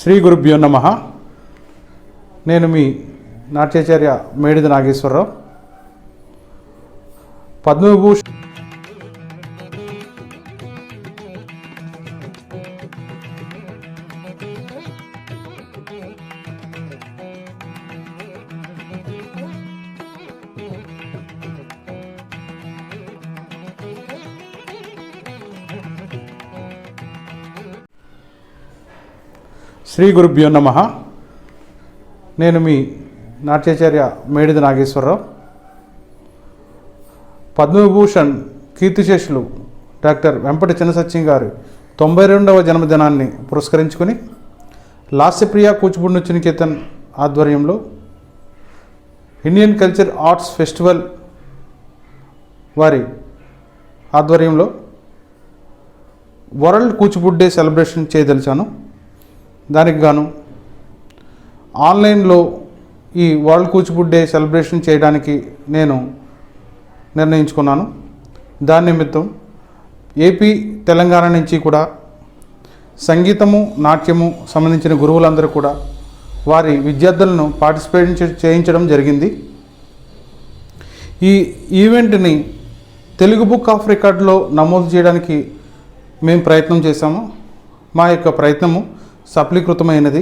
శ్రీ గురుభ్యో నమః. నేను మీ నాట్యాచార్య మేడిద నాగేశ్వరరావు. పద్మవిభూషణ్ శ్రీ గురుభ్యో నమః. నేను మీ నాట్యాచార్య మేడిద నాగేశ్వరరావు. పద్మవిభూషణ్ కీర్తిశేషులు డాక్టర్ వెంపటి చిన్నసత్యం గారి 92వ జన్మదినాన్ని పురస్కరించుకొని లాస్యప్రియ కూచిపూడి నృత్య నికేతన్ ఆధ్వర్యంలో ఇండియన్ కల్చర్ ఆర్ట్స్ ఫెస్టివల్ వారి ఆధ్వర్యంలో వరల్డ్ కూచిపూడి డే సెలబ్రేషన్ చేయదలిచాను. దానికి గాను ఆన్లైన్లో ఈ వరల్డ్ కూచిపూడి డే సెలబ్రేషన్ చేయడానికి నేను నిర్ణయించుకున్నాను. దాని నిమిత్తం ఏపీ తెలంగాణ నుంచి కూడా సంగీతము నాట్యము సంబంధించిన గురువులందరూ కూడా వారి విద్యార్థులను పార్టిసిపేట్ చేయించడం జరిగింది. ఈ ఈవెంట్ని తెలుగు బుక్ ఆఫ్ రికార్డులో నమోదు చేయడానికి మేము ప్రయత్నం చేశాము. మా యొక్క ప్రయత్నము సఫలీకృతమైనది.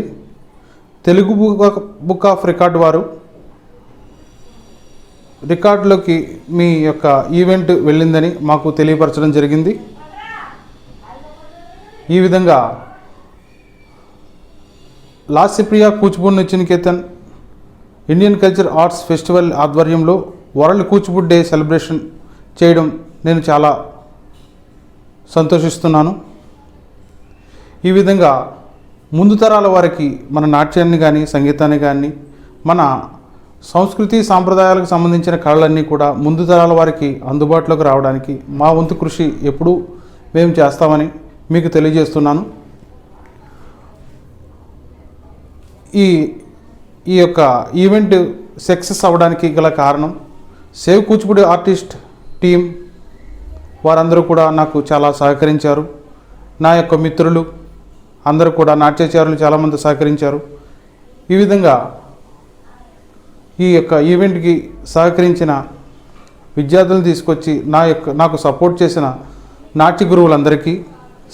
తెలుగు బుక్ ఆఫ్ రికార్డు వారు రికార్డులోకి మీ యొక్క ఈవెంట్ వెళ్ళిందని మాకు తెలియపరచడం జరిగింది. ఈ విధంగా లాస్యప్రియ కూచిపూడి నృత్య Niketan Indian culture arts festival ఆధ్వర్యంలో వరల్డ్ కూచిపూడి డే సెలబ్రేషన్ చేయడం నేను చాలా సంతోషిస్తున్నాను. ఈ విధంగా ముందు తరాల వారికి మన నాట్యాన్ని కానీ సంగీతాన్ని కానీ మన సంస్కృతి సాంప్రదాయాలకు సంబంధించిన కళలన్నీ కూడా ముందు తరాల వారికి అందుబాటులోకి రావడానికి మా వంతు కృషి ఎప్పుడూ మేము చేస్తామని మీకు తెలియజేస్తున్నాను. ఈ యొక్క ఈవెంట్ సక్సెస్ అవ్వడానికి గల కారణం సేవ్ కూచిపూడి ఆర్టిస్ట్ టీం వారందరూ కూడా నాకు చాలా సహకరించారు. నా యొక్క మిత్రులు అందరూ కూడా నాట్యాచారులు చాలామంది సహకరించారు. ఈ విధంగా ఈ యొక్క ఈవెంట్కి సహకరించిన విద్యార్థులను తీసుకొచ్చి నాకు సపోర్ట్ చేసిన నాట్య గురువులందరికీ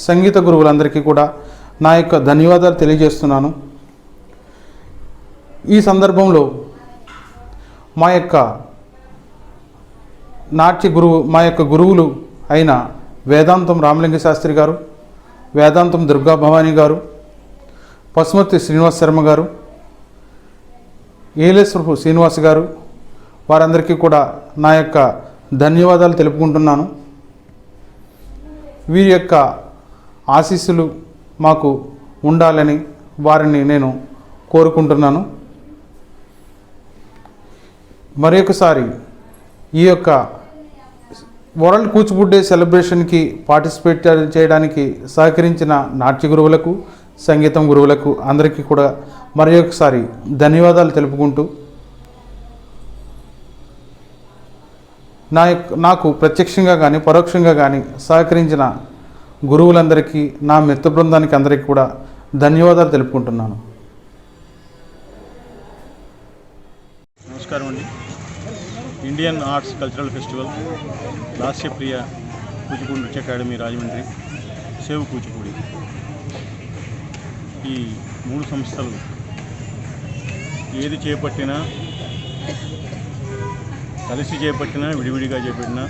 సంగీత గురువులందరికీ కూడా నా యొక్క ధన్యవాదాలు తెలియజేస్తున్నాను. ఈ సందర్భంలో మా యొక్క గురువులు అయిన వేదాంతం రామలింగ శాస్త్రి గారు, వేదాంతం దుర్గా భవానీ గారు, పశుమతి శ్రీనివాస్ శర్మ గారు, ఏలేశ్వరపు శ్రీనివాస్ గారు, వారందరికీ కూడా నా యొక్క ధన్యవాదాలు తెలుపుకుంటున్నాను. వీరి యొక్క ఆశీస్సులు మాకు ఉండాలని వారిని నేను కోరుకుంటున్నాను. మరొకసారి ఈ యొక్క వరల్డ్ కూచిపూడి డే సెలబ్రేషన్కి పార్టిసిపేట్ చేయడానికి సహకరించిన నాట్య గురువులకు సంగీతం గురువులకు అందరికీ కూడా మరొకసారి ధన్యవాదాలు తెలుపుకుంటూ నాకు ప్రత్యక్షంగా కానీ పరోక్షంగా కానీ సహకరించిన గురువులందరికీ నా మిత్ర బృందానికి అందరికీ కూడా ధన్యవాదాలు తెలుపుకుంటున్నాను. నమస్కారం అండి. Indian arts cultural festival, Lasyapriya Kuchipudi నృత్య అకాడమీ రాజమండ్రి, సేవ్ కూచిపూడి, ఈ 3 సంస్థలు ఏది చేపట్టినా కలిసి చేపట్టినా విడివిడిగా చేపట్టినా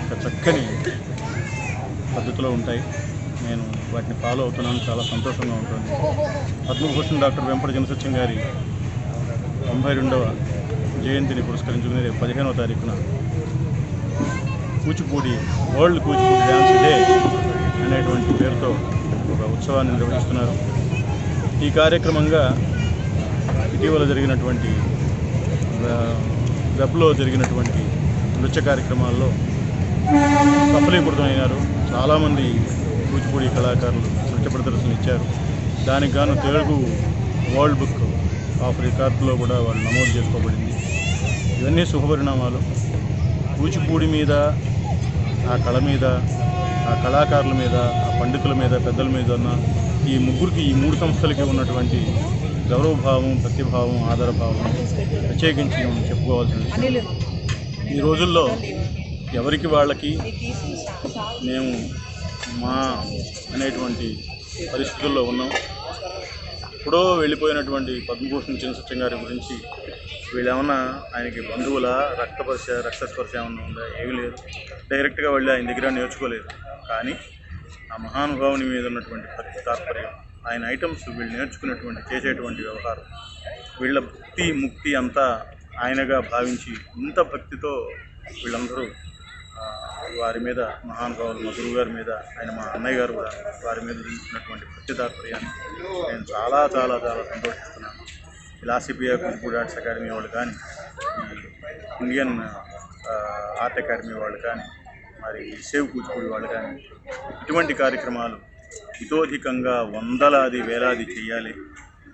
ఒక చక్కని పద్ధతిలో ఉంటాయి. నేను వాటిని ఫాలో అవుతున్నాను, చాలా సంతోషంగా ఉంటుంది. పద్మభూషణ్ డాక్టర్ వెంపటి చినసత్యం గారి 92వ జయంతిని పురస్కరించుకుని రేపు 15వ తారీఖున Kuchipudi world Kuchipudi dance day అనేటువంటి పేరుతో ఒక ఉత్సవాన్ని నిర్వహిస్తున్నారు. ఈ కార్యక్రమంగా ఇటీవల జరిగినటువంటి వెబ్లో జరిగినటువంటి నృత్య కార్యక్రమాల్లో సఫలీకృతమైనారు. చాలామంది కూచిపూడి కళాకారులు నృత్య ప్రదర్శనలు ఇచ్చారు. దానికి గాను తెలుగు వరల్డ్ బుక్ ఆఫ్ రికార్డులో కూడా వాళ్ళు నమోదు చేసుకోబడింది. ఇవన్నీ శుభపరిణామాలు. కూచిపూడి మీద, ఆ కళ మీద, ఆ కళాకారుల మీద, ఆ పండితుల మీద, పెద్దల మీద ఉన్న ఈ ముగ్గురికి, ఈ 3 సంస్థలకి ఉన్నటువంటి గౌరవభావం, భక్తిభావం, ఆదరభావం ప్రత్యేకించి మనం చెప్పుకోవాల్సిన విషయం. ఈ రోజుల్లో ఎవరికి వాళ్ళకి మేము మా అనేటువంటి పరిస్థితుల్లో ఉన్నాం. ఎప్పుడో వెళ్ళిపోయినటువంటి పద్మభూషణ్ చినసత్యం గారి గురించి వీళ్ళేమన్నా ఆయనకి బంధువుల రక్తస్పర్శ ఏమన్నా ఉందా? ఏమీ లేదు. డైరెక్ట్గా వెళ్ళి ఆయన దగ్గర నేర్చుకోలేదు. కానీ ఆ మహానుభావుని మీద ఉన్నటువంటి భక్తి తాత్పర్యం, ఆయన ఐటమ్స్ వీళ్ళు నేర్చుకునేటువంటి చేసేటువంటి వ్యవహారం, వీళ్ళ భక్తి ముక్తి అంతా ఆయనగా భావించి ఇంత భక్తితో వీళ్ళందరూ వారి మీద, మహానుభావులు మా గురువు గారి మీద, ఆయన మా అన్నయ్య గారు కూడా వారి మీద చూపించినటువంటి భక్తి తాత్పర్యాన్ని నేను చాలా చాలా చాలా సంతోషిస్తున్నాను. లాసిపియా కూచిపూడి ఆర్ట్స్ అకాడమీ వాళ్ళు కానీ, ఇండియన్ ఆర్ట్ అకాడమీ వాళ్ళు కానీ, మరి సేవ్ కూచిపూడి వాళ్ళు కానీ ఇటువంటి కార్యక్రమాలు ఇతోధికంగా వందలాది వేలాది చేయాలి.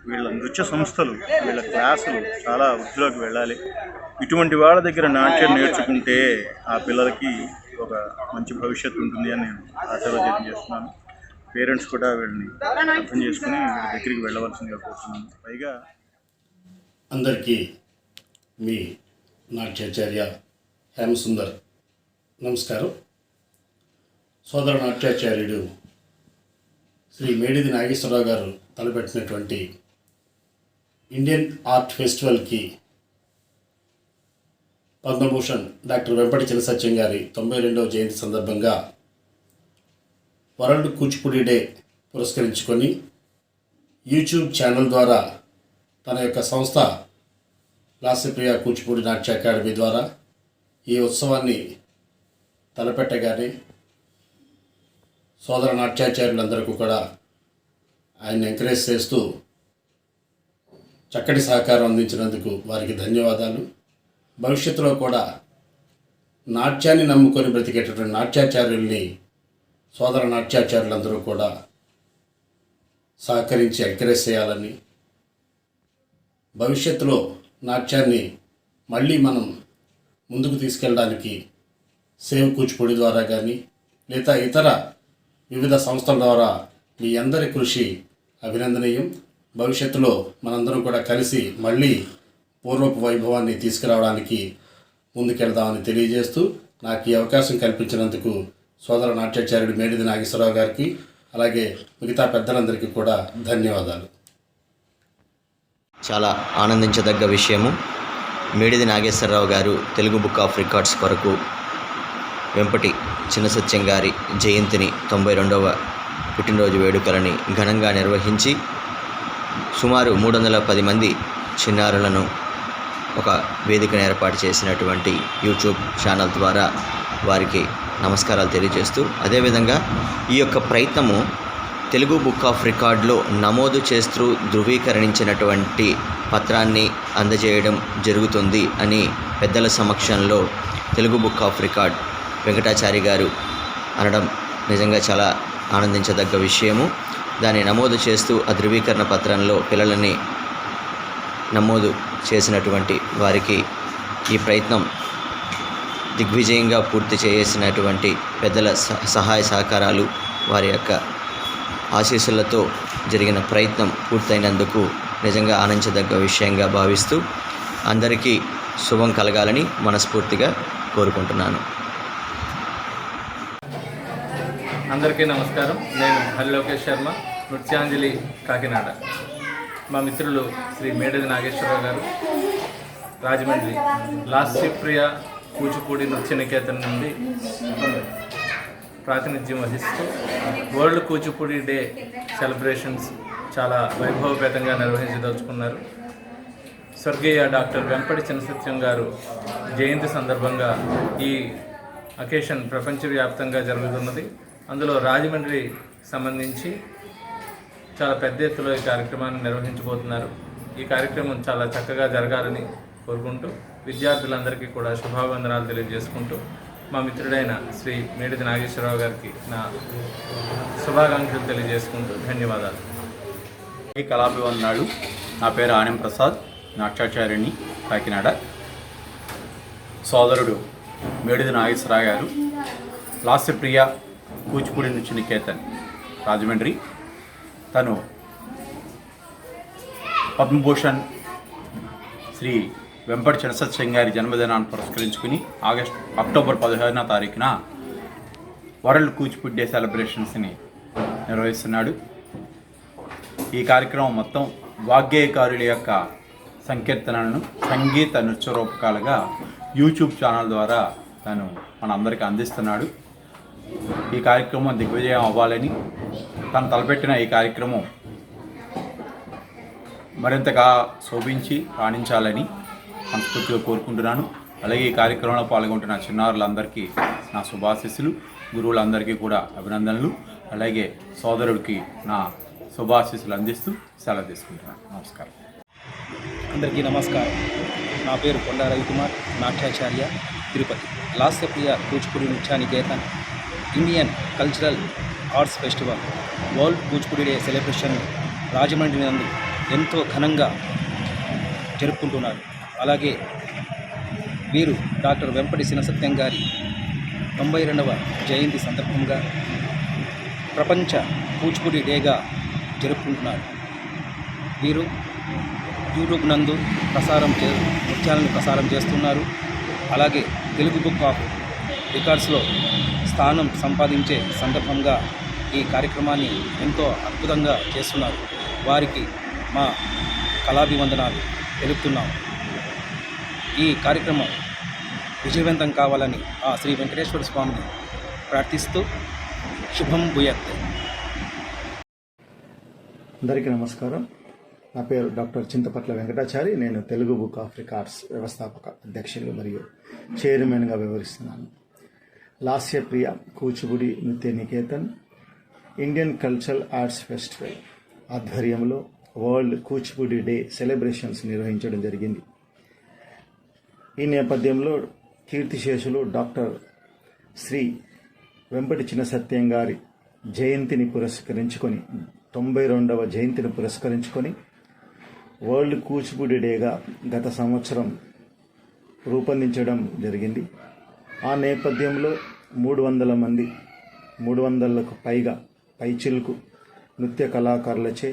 వీళ్ళ నృత్య సంస్థలు, వీళ్ళ క్లాసులు చాలా వృద్ధిలోకి వెళ్ళాలి. ఇటువంటి వాళ్ళ దగ్గర నాట్యం నేర్చుకుంటే ఆ పిల్లలకి ఒక మంచి భవిష్యత్తు ఉంటుంది అని నేను ఆశాభావం చేస్తున్నాను. పేరెంట్స్ కూడా వీళ్ళని అర్థం చేసుకుని వీళ్ళ దగ్గరికి వెళ్ళవలసిందిగా కోరుతున్నాను. పైగా అందరికీ మీ నాట్యాచార్య హేమసుందర్ నమస్కారం. సోదర నాట్యాచార్యుడు శ్రీ మేడిది నాగేశ్వరరావు గారు తలపెట్టినటువంటి ఇండియన్ ఆర్ట్ ఫెస్టివల్కి పద్మభూషణ్ డాక్టర్ వెంపటి చినసత్యం గారి 92వ జయంతి సందర్భంగా వరల్డ్ కూచిపూడి డే పురస్కరించుకొని యూట్యూబ్ ఛానల్ ద్వారా తన యొక్క సంస్థ లాస్యప్రియ కూచిపూడి నాట్య అకాడమీ ద్వారా ఈ ఉత్సవాన్ని తలపెట్టగానే సోదర నాట్యాచార్యులందరికీ కూడా ఆయన ఎంకరేజ్ చేస్తూ చక్కటి సహకారం అందించినందుకు వారికి ధన్యవాదాలు. భవిష్యత్తులో కూడా నాట్యాన్ని నమ్ముకొని బ్రతికేటటువంటి నాట్యాచార్యుల్ని సోదర నాట్యాచార్యులందరూ కూడా సహకరించి ఎంకరేజ్ చేయాలని, భవిష్యత్తులో నాట్యాన్ని మళ్ళీ మనం ముందుకు తీసుకెళ్ళడానికి సేవ్ కూచిపూడి ద్వారా కానీ లేదా ఇతర వివిధ సంస్థల ద్వారా మీ అందరి కృషి అభినందనీయం. భవిష్యత్తులో మనందరం కూడా కలిసి మళ్ళీ పూర్వపు వైభవాన్ని తీసుకురావడానికి ముందుకెళ్దామని తెలియజేస్తూ నాకు ఈ అవకాశం కల్పించినందుకు సోదర నాట్యాచార్యుడు మేడిది నాగేశ్వరరావు గారికి అలాగే మిగతా పెద్దలందరికీ కూడా ధన్యవాదాలు. చాలా ఆనందించదగ్గ విషయము. మేడిది నాగేశ్వరరావు గారు తెలుగు బుక్ ఆఫ్ రికార్డ్స్ కొరకు వెంపటి చినసత్యం గారి జయంతిని 92వ పుట్టినరోజు వేడుకలని ఘనంగా నిర్వహించి సుమారు 310 మంది చిన్నారులను ఒక వేదికను ఏర్పాటు చేసినటువంటి యూట్యూబ్ ఛానల్ ద్వారా వారికి నమస్కారాలు తెలియజేస్తూ, అదేవిధంగా ఈ యొక్క ప్రయత్నము తెలుగు బుక్ ఆఫ్ రికార్డులో నమోదు చేస్తూ ధృవీకరించినటువంటి పత్రాన్ని అందజేయడం జరుగుతుంది అని పెద్దల సమక్షంలో Telugu book of record Venkatachari గారు అనడం నిజంగా చాలా ఆనందించదగ్గ విషయము. దాన్ని నమోదు చేస్తూ ఆ ధృవీకరణ పత్రంలో పిల్లలని నమోదు చేసినటువంటి వారికి ఈ ప్రయత్నం దిగ్విజయంగా పూర్తి చేసినటువంటి పెద్దల సహాయ సహకారాలు, వారి యొక్క ఆశీస్సులతో జరిగిన ప్రయత్నం పూర్తయినందుకు నిజంగా ఆనందించదగ్గ విషయంగా భావిస్తూ అందరికీ శుభం కలగాలని మనస్ఫూర్తిగా కోరుకుంటున్నాను. అందరికీ నమస్కారం. నేను హరిలోకేష్ శర్మ, నృత్యాంజలి, కాకినాడ. మా మిత్రులు శ్రీ మేడిది నాగేశ్వరరావు గారు రాజమండ్రి లాస్యప్రియ కూచిపూడి నృత్య నికేతన్ నుండి ప్రాతినిధ్యం వహిస్తూ వరల్డ్ కూచిపూడి డే సెలబ్రేషన్స్ చాలా వైభవపేతంగా నిర్వహించదలుచుకున్నారు. స్వర్గీయ డాక్టర్ వెంపటి చినసత్యం గారు జయంతి సందర్భంగా ఈ అకేషన్ ప్రపంచవ్యాప్తంగా జరుగుతున్నది. అందులో రాజమండ్రి సంబంధించి చాలా పెద్ద ఎత్తులో ఈ కార్యక్రమాన్ని నిర్వహించబోతున్నారు. ఈ కార్యక్రమం చాలా చక్కగా జరగాలని కోరుకుంటూ విద్యార్థులందరికీ కూడా శుభావందనాలు తెలియజేసుకుంటూ మా మిత్రుడైన శ్రీ మేడిది నాగేశ్వరరావు గారికి నా శుభాకాంక్షలు తెలియజేసుకుంటూ ధన్యవాదాలు. ఈ కళాభివందనాలు. నా పేరు ఆనం ప్రసాద్, నాట్యాచార్యుని, కాకినాడ. సోదరుడు మేడిది నాగేశ్వరరావు గారు లాస్యప్రియ కూచిపూడి నుంచి నికేతన్ రాజమండ్రి. తను పద్మభూషణ్ శ్రీ వెంపటి చినసత్యం గారి జన్మదినాన్ని పురస్కరించుకుని అక్టోబర్ 15వ తారీఖున వరల్డ్ కూచిపూడి డే సెలబ్రేషన్స్ని నిర్వహిస్తున్నాడు. ఈ కార్యక్రమం మొత్తం వాగ్గేయకారుల యొక్క సంకీర్తనలను సంగీత నృత్య రూపకాలుగా యూట్యూబ్ ఛానల్ ద్వారా తను మనందరికీ అందిస్తున్నాడు. ఈ కార్యక్రమం దిగ్విజయం అవ్వాలని, తను తలపెట్టిన ఈ కార్యక్రమం మరింతగా శోభించి రాణించాలని మనస్ఫూర్తిగా కోరుకుంటున్నాను. అలాగే ఈ కార్యక్రమంలో పాల్గొంటున్న చిన్నారులందరికీ నా శుభాశీస్సులు, గురువులందరికీ కూడా అభినందనలు, అలాగే సోదరుడికి నా శుభాశీస్సులు అందిస్తూ సెలవు తీసుకుంటున్నాను. నమస్కారం. అందరికీ నమస్కారం. నా పేరు కొండా రవికుమార్, నాట్యాచార్య, తిరుపతి. లాస్యప్రియ కూచిపూడి నృత్య Niketan Indian cultural arts festival world Kuchipudi day celebration Rajahmundry నందు ఎంతో ఘనంగా జరుపుకుంటున్నారు. అలాగే వీరు డాక్టర్ వెంపటి చినసత్యం గారి 92వ జయంతి సందర్భంగా ప్రపంచ కూచిపూడి డేగా జరుపుకుంటున్నారు. వీరు యూట్యూబ్ నందు నృత్యాలను ప్రసారం చేస్తున్నారు. అలాగే తెలుగు బుక్ ఆఫ్ రికార్డ్స్లో స్థానం సంపాదించే సందర్భంగా ఈ కార్యక్రమాన్ని ఎంతో అద్భుతంగా చేస్తున్నారు. వారికి మా కళాభివందనాలు తెలుపుతున్నాము. ఈ కార్యక్రమం విజయవంతం కావాలని ఆ శ్రీ వెంకటేశ్వర స్వామిని ప్రార్థిస్తూ శుభం భూయత్. అందరికీ నమస్కారం. నా పేరు డాక్టర్ చింతపట్ల వెంకటాచారి. నేను తెలుగు బుక్ ఆఫ్ రికార్డ్స్ వ్యవస్థాపక అధ్యక్షులు మరియు చైర్మన్గా వ్యవహరిస్తున్నాను. లాస్యప్రియ కూచిపూడి నృత్య Niketan Indian cultural arts festival ఆధ్వర్యంలో వరల్డ్ కూచిపూడి డే సెలబ్రేషన్స్ నిర్వహించడం జరిగింది. ఈ నేపథ్యంలో కీర్తిశేషులు డాక్టర్ శ్రీ వెంపటి చినసత్యం గారి జయంతిని పురస్కరించుకొని 92వ జయంతిని పురస్కరించుకొని వరల్డ్ కూచిపూడి డేగా గత సంవత్సరం రూపొందించడం జరిగింది. ఆ నేపథ్యంలో 300లకు పైగా పైచిలుకు నృత్య కళాకారులచే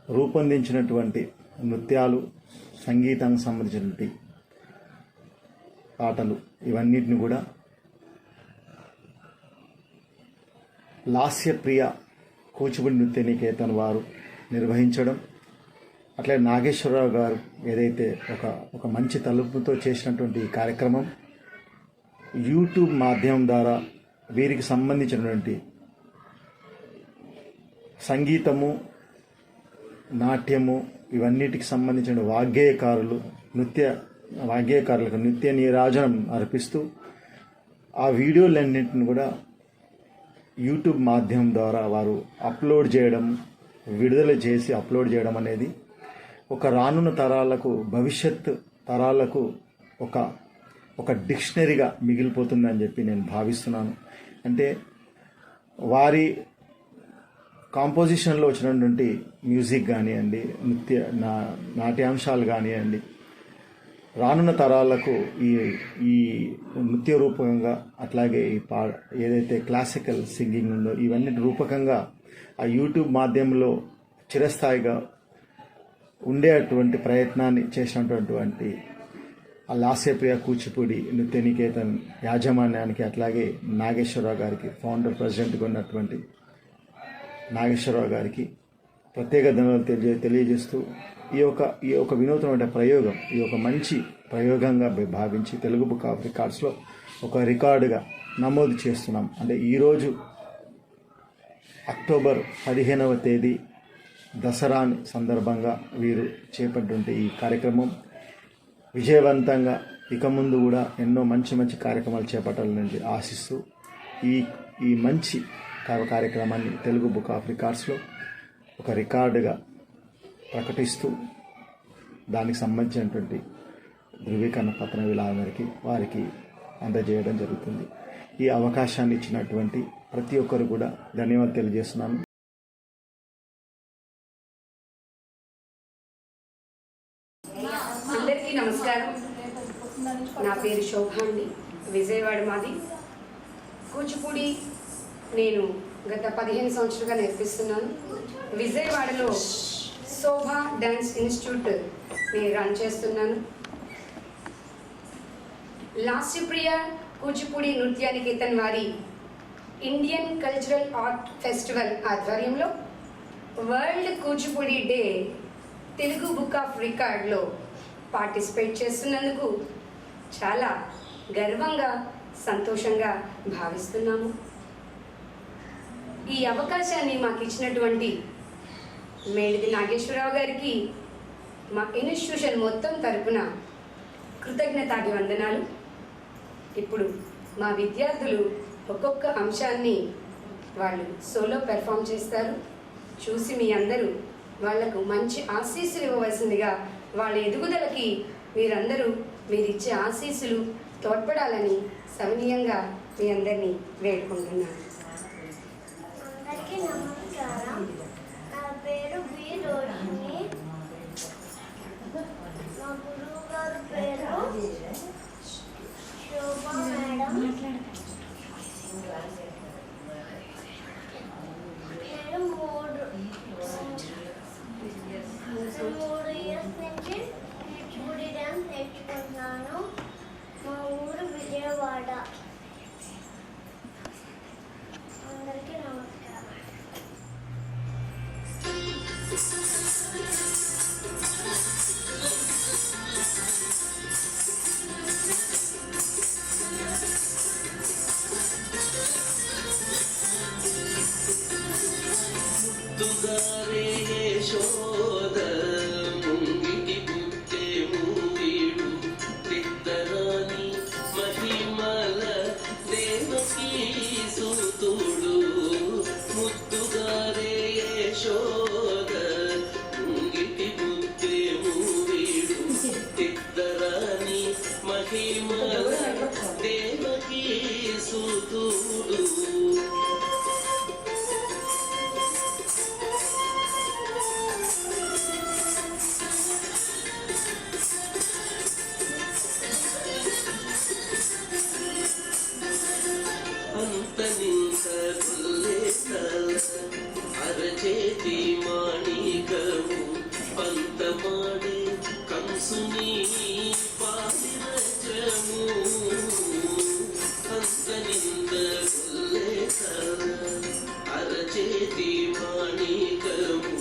రూపొందించినటువంటి నృత్యాలు, సంగీతానికి సంబంధించినటువంటి పాటలు, ఇవన్నిటిని కూడా లాస్యప్రియ కూచిపూడి నృత్య నికేతన్ వారు నిర్వహించడం, అట్లే నాగేశ్వరరావు గారు ఏదైతే ఒక మంచి తలుపుతో చేసినటువంటి ఈ కార్యక్రమం యూట్యూబ్ మాధ్యమం ద్వారా వీరికి సంబంధించినటువంటి సంగీతము, నాట్యము, ఇవన్నిటికి సంబంధించిన వాగ్గేయకారులకు నృత్య నీరాజనం అర్పిస్తూ ఆ వీడియోలన్నింటిని కూడా యూట్యూబ్ మాధ్యమం ద్వారా వారు అప్లోడ్ చేయడం, విడుదల చేసి అప్లోడ్ చేయడం అనేది ఒక రానున్న తరాలకు, భవిష్యత్ తరాలకు ఒక డిక్షనరీగా మిగిలిపోతుందని చెప్పి నేను భావిస్తున్నాను. అంటే వారి కాంపోజిషన్లో వచ్చినటువంటి మ్యూజిక్ కానివ్వండి, నాట్యాంశాలు కానివ్వండి, రానున్న తరాలకు ఈ నృత్య రూపకంగా, అట్లాగే ఏదైతే క్లాసికల్ సింగింగ్ ఉందో ఇవన్నీ రూపకంగా ఆ యూట్యూబ్ మాధ్యమంలో చిరస్థాయిగా ఉండేటువంటి ప్రయత్నాన్ని చేసినటువంటి ఆ లాస్యప్రియ కూచిపూడి నృత్య నికేతన్ యాజమాన్యానికి, అట్లాగే నాగేశ్వరరావు గారికి, ఫౌండర్ ప్రెసిడెంట్గా ఉన్నటువంటి నాగేశ్వరరావు గారికి ప్రత్యేక ధన్యవాదాలు తెలియజేస్తూ ఈ యొక్క వినూత్నమైన ప్రయోగం, ఈ యొక్క మంచి ప్రయోగంగా భావించి తెలుగు బుక్ ఆఫ్ రికార్డ్స్లో ఒక రికార్డుగా నమోదు చేస్తున్నాం. అంటే ఈరోజు అక్టోబర్ 15వ తేదీ దసరా సందర్భంగా వీరు చేపట్టినటువంటి ఈ కార్యక్రమం విజయవంతంగా ఇక ముందు కూడా ఎన్నో మంచి మంచి కార్యక్రమాలు చేపట్టాలని ఆశిస్తూ ఈ మంచి కార్యక్రమాన్ని తెలుగు బుక్ ఆఫ్ రికార్డ్స్లో ఒక రికార్డుగా ప్రకటిస్తూ దానికి సంబంధించినటువంటి ధృవీకరణ పత్రం వీళ్ళందరికీ వారికి అందజేయడం జరుగుతుంది. ఈ అవకాశాన్ని ఇచ్చినటువంటి ప్రతి ఒక్కరు కూడా ధన్యవాదాలు తెలియజేస్తున్నాను. అందరికీ నమస్కారం. నా పేరు శోభ అండి. విజయవాడ మాది. కూచిపూడి నేను గత 15 సంవత్సరాలుగా నేర్పిస్తున్నాను. విజయవాడలో శోభ డ్యాన్స్ ఇన్స్టిట్యూట్ నేను రన్ చేస్తున్నాను. లాస్యప్రియ కూచిపూడి నృత్యనికేతన్ వారి ఇండియన్ కల్చరల్ ఆర్ట్ ఫెస్టివల్ ఆధ్వర్యంలో world Kuchipudi day Telugu book of రికార్డ్లో పార్టిసిపేట్ చేస్తున్నందుకు చాలా గర్వంగా సంతోషంగా భావిస్తున్నాము. ఈ అవకాశాన్ని మాకు ఇచ్చినటువంటి మేడిది నాగేశ్వరరావు గారికి మా ఇన్స్టిట్యూషన్ మొత్తం తరపున కృతజ్ఞతాభివందనాలు. ఇప్పుడు మా విద్యార్థులు ఒక్కొక్క అంశాన్ని వాళ్ళు సోలో పెర్ఫామ్ చేస్తారు. చూసి మీ అందరూ వాళ్లకు మంచి ఆశీస్సులు ఇవ్వవలసిందిగా, వాళ్ళ ఎదుగుదలకి మీరిచ్చే ఆశీస్సులు తోడ్పడాలని సవినీయంగా మీ అందరినీ వేడుకుంటున్నాను. అందరికీ నమస్కారం. నా పేరు బి రోహిణి. మా గురువు గారి పేరు శోభ మేడం. నేను 3 ఇయర్స్ నుంచి కూచిపూడి డ్యాన్స్ నేర్చుకుంటున్నాను. మా ఊరు విజయవాడ. అందరికీ నమస్కారం. ముద్దుగారే యశోద ముంగిటి పుట్టే మూవీడు తిద్దరాని మహిమల దేవకీ సూతుడు. ముద్దుగారే యశోద ముంగిటి పుట్టే మూవీడు తిద్దరాని మహిమల దేవకీ సూతుడు. అరచేతి మాణికము పంతమాడి కంసుని పాదిరచము. అరచేతి మాణికము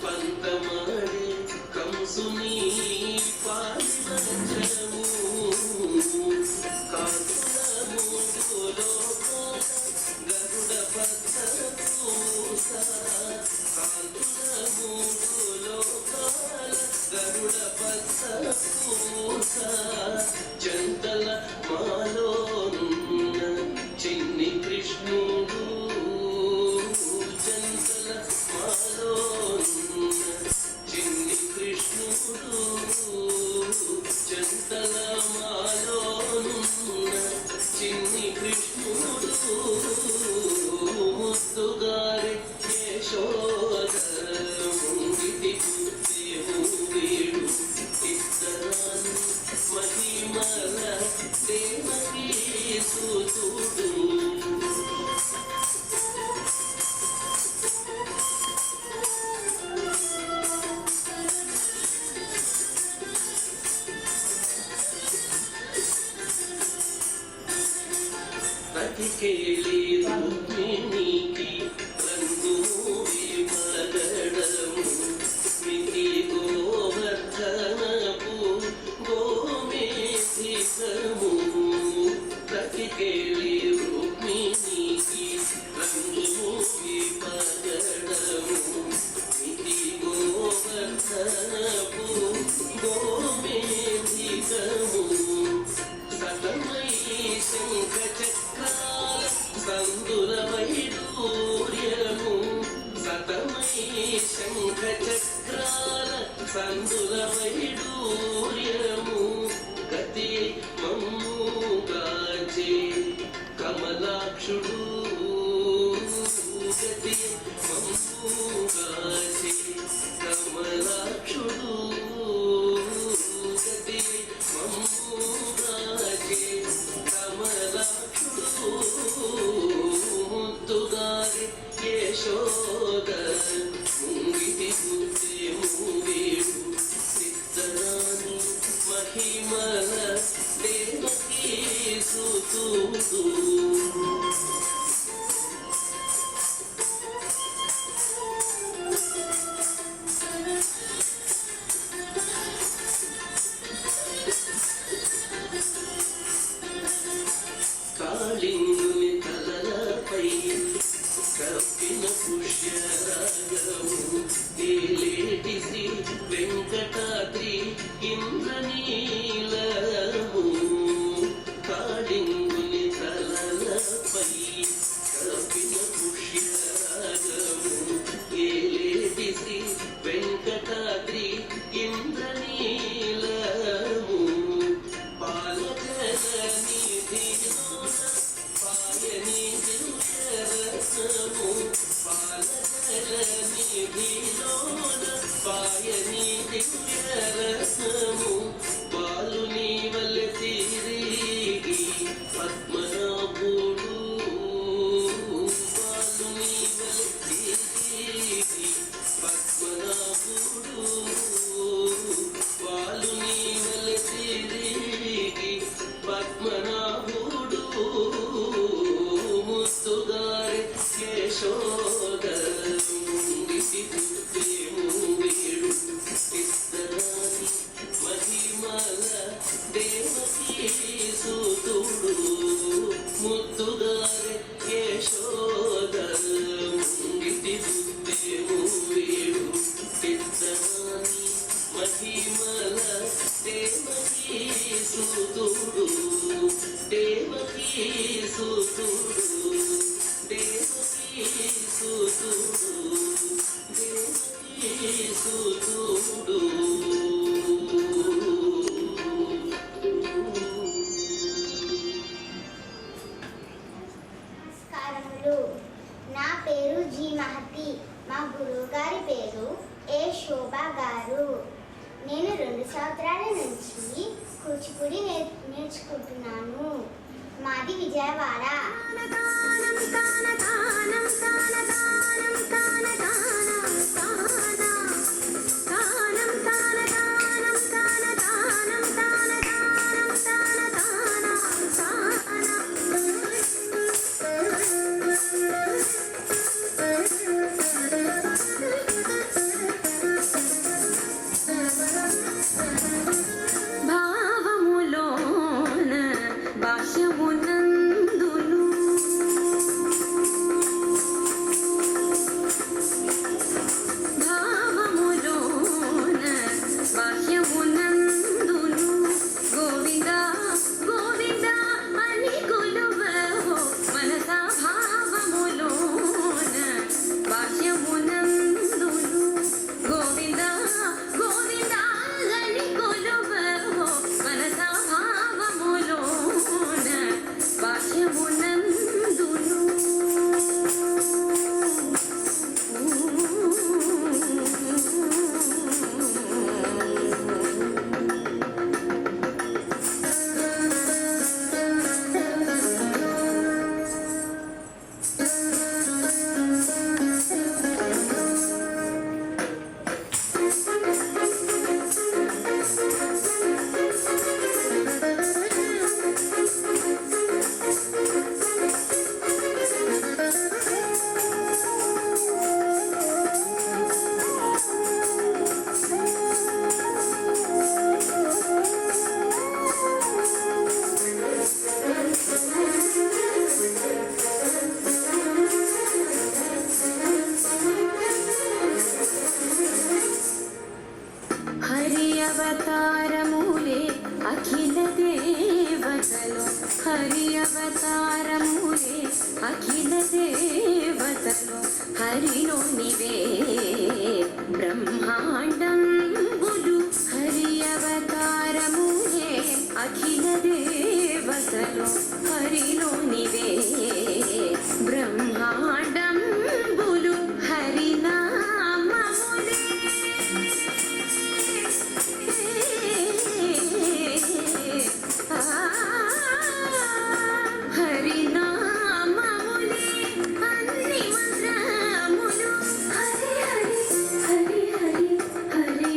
పంతమాడి కంసుని పాదిరచము. గరుడ పత్ర పూస గరుడ పత్ర పూస చందల మాలోనున్న చిన్ని కృష్ణుడు. చందల మాలోనున్న చిన్ని కృష్ణుడు. చందల మాలోనున్న చిన్ని కృష్ణుడు. ముద్దుగారి యశోద ముంగిటి పుట్టే మూవీడు ఇద్దరాని మహిమల దేవకీ సూతుడు. రతికేళి రుక్మిణికి రంగు విమగడము మహిమల దేవకీ సుతుడు కాళింగుని తలలపై కప్పిన పుష్యరాగము ఏలేటి శ్రీ వెంకటాద్రి ఇంద్రనీలము కాళింగుని తలలపై కప్పిన పుష్యరాగము ఏలేటి శ్రీ వెంకటాద్రి ఇంద్రనీలము పాలకలని పాయని దివ్యరసము పాలకలని పాయని దివ్యరసము బాలుని వల్లె తిరిగి పద్మనాభుడు బాలుని వల్లె తిరిగి పద్మనాభుడు బాలుని వల్లె తిరిగి పద్మనాభుడు ముత్తుగారి యశోద వీడు ఇద్దరాని మహిమల దేవకీ సుతుడు ముత్తుగారి యశోద వీడు ఇద్దరాని మహిమల దేవకీ సుతుడు దేవకీ సుతుడు దేవకీ సుతుడు దేవకీ సుతుడు నమస్కారములు. నా పేరు జి మహతి. మా గురువు గారి పేరు ఏ శోభా గారు. నేను 2 సంవత్సరాల నుంచి కూచిపూడి నేర్చుకుంటున్నాను. మాది విజయవాడ. భావములోన భాష్యమునందును భావములోన భాష్యమునందును గోవింద గోవింద అని కొలువవో మనసా భావములోన భాష్యమునందును గోవింద గోవింద అని కొలువవో మనసా భావములోన భాష్యమునందును హరి అవతారములే అఖిల దేవతలు హరి అవతారములే అఖిల దేవతలు హరిలోనివే బ్రహ్మాండంబులు హరి అవతారములే అఖిల దేవతలు హరిలోనివే బ్రహ్మాండంబులు హరినామములే హరినామములే అన్ని మంత్రములు హరి హరి హరి హరి హరి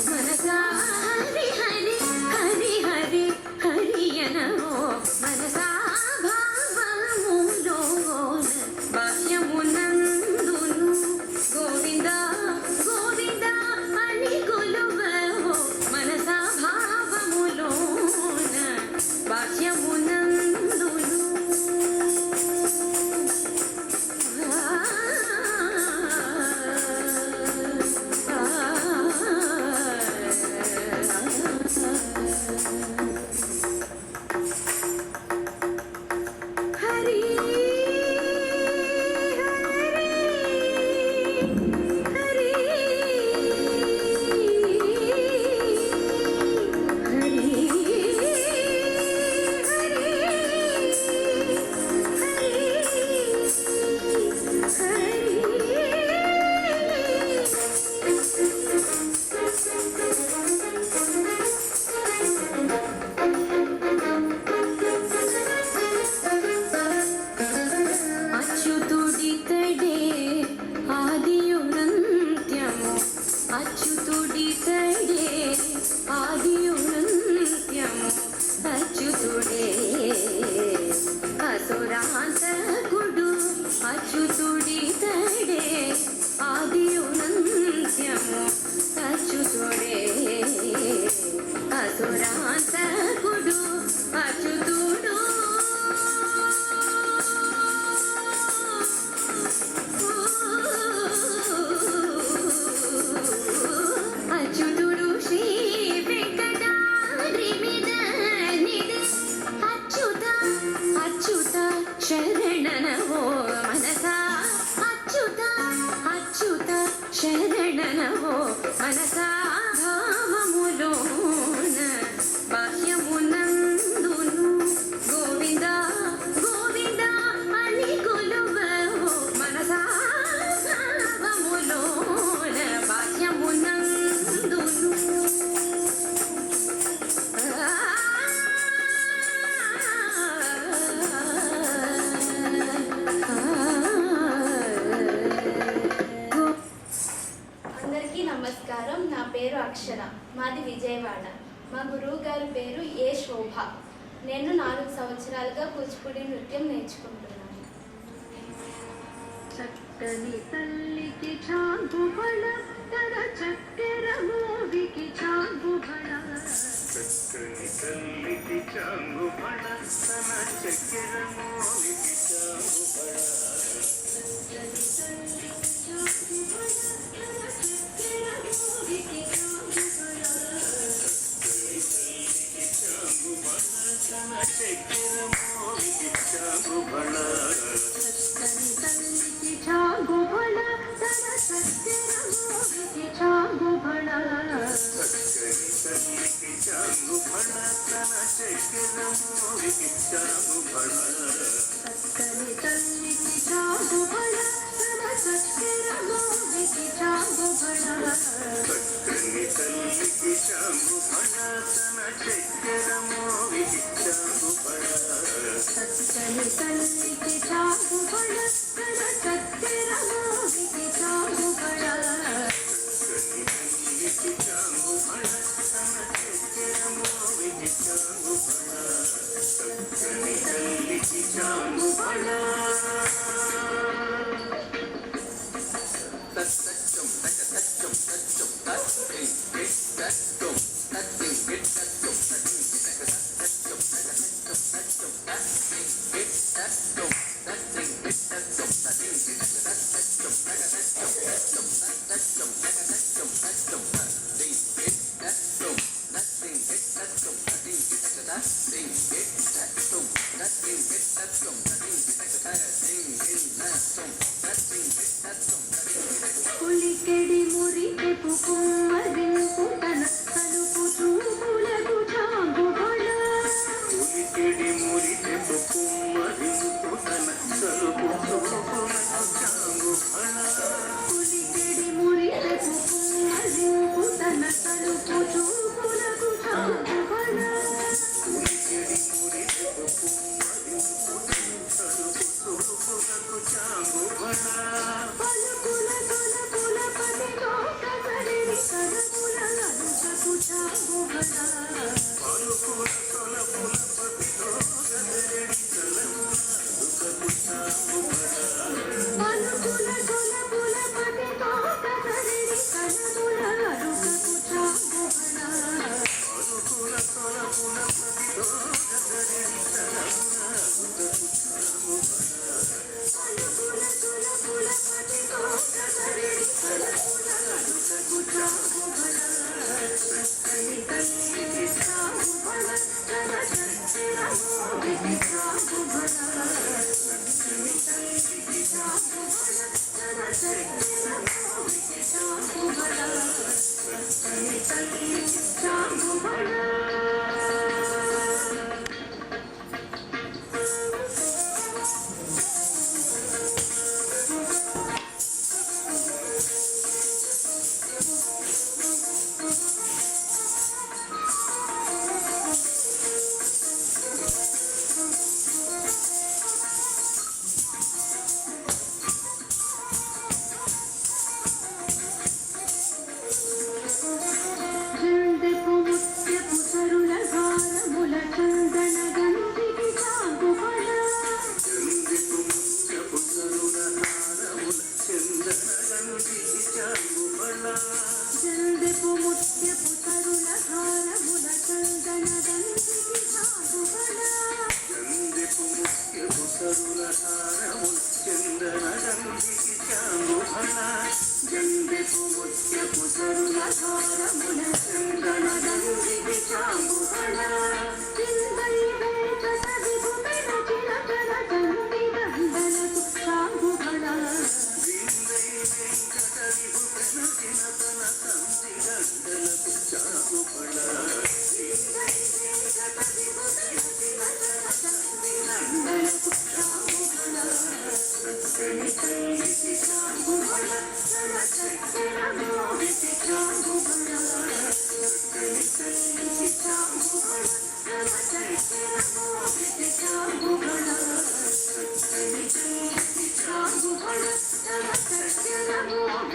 మనసా హరి హరి ఆదియునంత్యము అచ్యుతుడే అసురాంతకుడు అచ్యుతుడితడే ఆదియునంత్యము అచ్యుతుడే అసురాంతకుడు అచ్యుతుడు అచ్యుతుడు శ్రీ వెంకటాద్రి మీద నిదే అచ్యుత అచ్యుత శరణనవో మనసా అచ్యుత అచ్యుత శరణనవో మనసా భావములోన బాహ్యమునందును గోవింద గోవింద అని కొలువవో మనసా భావములోన బాహ్యమునందును అందరికీ నమస్కారం. నా పేరు అక్షర, మాది విజయవాడ. మా గురువు గారి పేరు ఏ శోభ. నేను 4 సంవత్సరాలుగా కూచిపూడి నృత్యం నేర్చుకుంటున్నాను. చక్కని తల్లికి చాంగుబళ తన చక్కెర మోవికి చాంగుబళ చక్కని తల్లికి చాంగుబళ తన చక్కెర మోవికి చాంగుబళ తన చక్కెర మోవికి చాంగుబళ చక్కని తల్లికి చాంగుబళ తన చక్కెర మోవికి చాంగుబళ చక్కని తల్లికి చాంగుబళ తన చక్కెర మోవికి చాంగుబళ చక్కని తల్లికి చాంగుబళ తన చక్కెర మోవికి చాంగుబళ చక్కని తల్లికి చాంగుబళ తన చక్కెర మోవికి చాంగుబళ చక్కని తల్లికి చాంగుబళ తన చక్కెర మోవికి చాంగుబళ చక్కని తల్లికి చాంగుబళ తన చక్కెర మోవికి చాంగుబళ చక్కని తల్లికి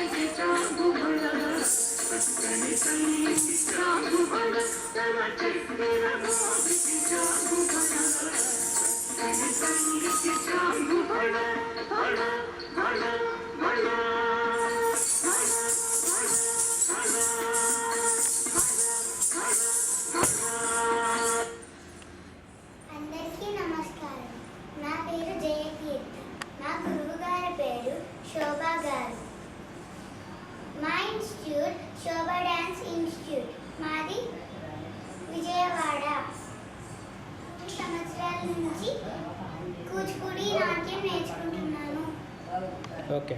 మోవికి చాగుబడ చక్కని తల్లికి చాగుబడ తన చక్కెర మోవికి చాగుబడ చక్కని తల్లికి చాగుబడ బడ బడ బడ అందరికీ నమస్కారం. నా పేరు జయకీర్తి. నా గురువు గారి పేరు శోభా గారు. మా ఇన్స్టిట్యూట్ శోభా డ్యాన్స్ ఇన్స్టిట్యూట్, మాది విజయవాడ. 2 సంవత్సరాల నుంచి కూచిపూడి నాట్యం నేర్చుకుంటున్నాను. ఓకే.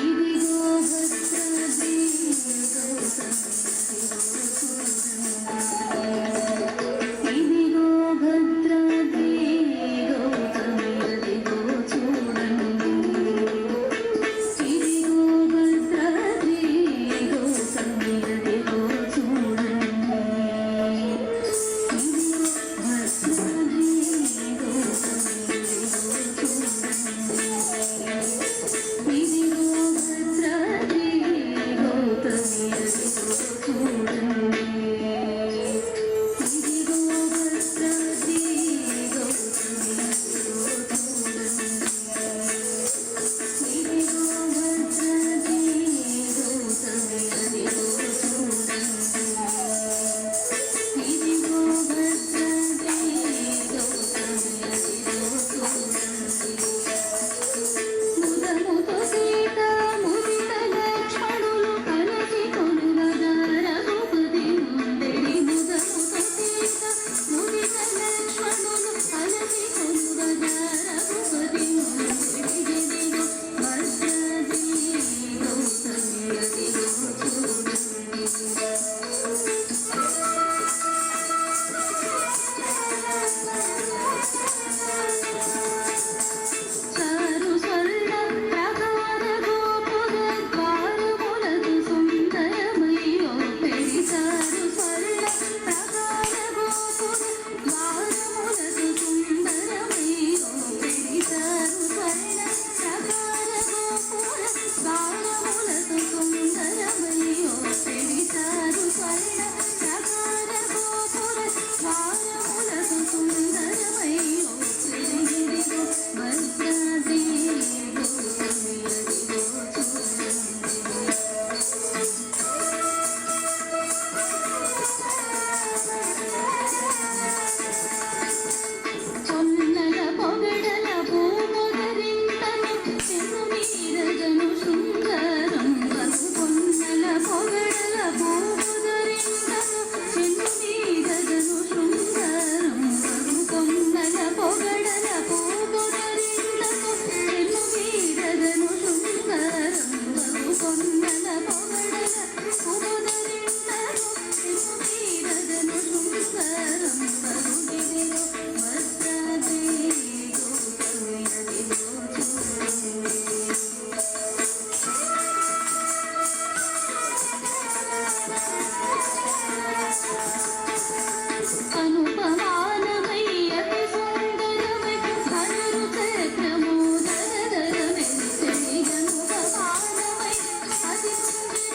ఇదిగో భద్రాద్రి గౌతమిదిగో చూడండి, ఇదిగో భద్రాద్రి గౌతమిదిగో చూడండి, ఇదిగో భద్రాద్రి గౌతమిదిగో చూడండి, ఇదిగో భద్రాద్రి గౌతమిదిగో చూడండి. ముదముతో సీత ముదిత లక్ష్మణులు కలిసి కొలువగా రఘుపతి ఉండెడి. ముదముతో సీత ముదిత లక్ష్మణులు కలిసి కొలువగా రఘుపతి ఉండెడి. ఇదిగో భద్రాద్రి గౌతమిదిగో చూడండి. చారు స్వర్ణ ప్రకార గోపుర ద్వారములకు సుందరమయ్యో పెడి. చారు స్వర్ణ ప్రకార గోపుర ద్వారములకు సుందరమయ్యో పెడి. చారు స్వర్ణ ప్రకార గోపుర ద్వారములకు సుందరమయ్యో పెడి. చారు స్వర్ణ ప్రకార గోపుర ద్వారములకు సుందరమయ్యో పెడి. ఇదిగో భద్రాద్రి గౌతమిదిగో చూడండి. పొన్నల పొగడల పూముదరింతను చెను మీరగను శృంగారం వసు. పొన్నల పొగడల పూముదరింతను చెను మీరగను శృంగారం వసు. పొన్నల పొగడల పూముదరింతను చెను మీరగను శృంగారం వసు. పొన్నల పొగడల పూముదరింతను చెను మీరగను శృంగారం వసు. ఇదిగో భద్రాద్రి గౌతమిదిగో చూడండి. అనుపమానమై అతి సుందరమై ధనురు చక్రము ధరధర మెరిసెడి. అనుపమానమై అతి సుందరమై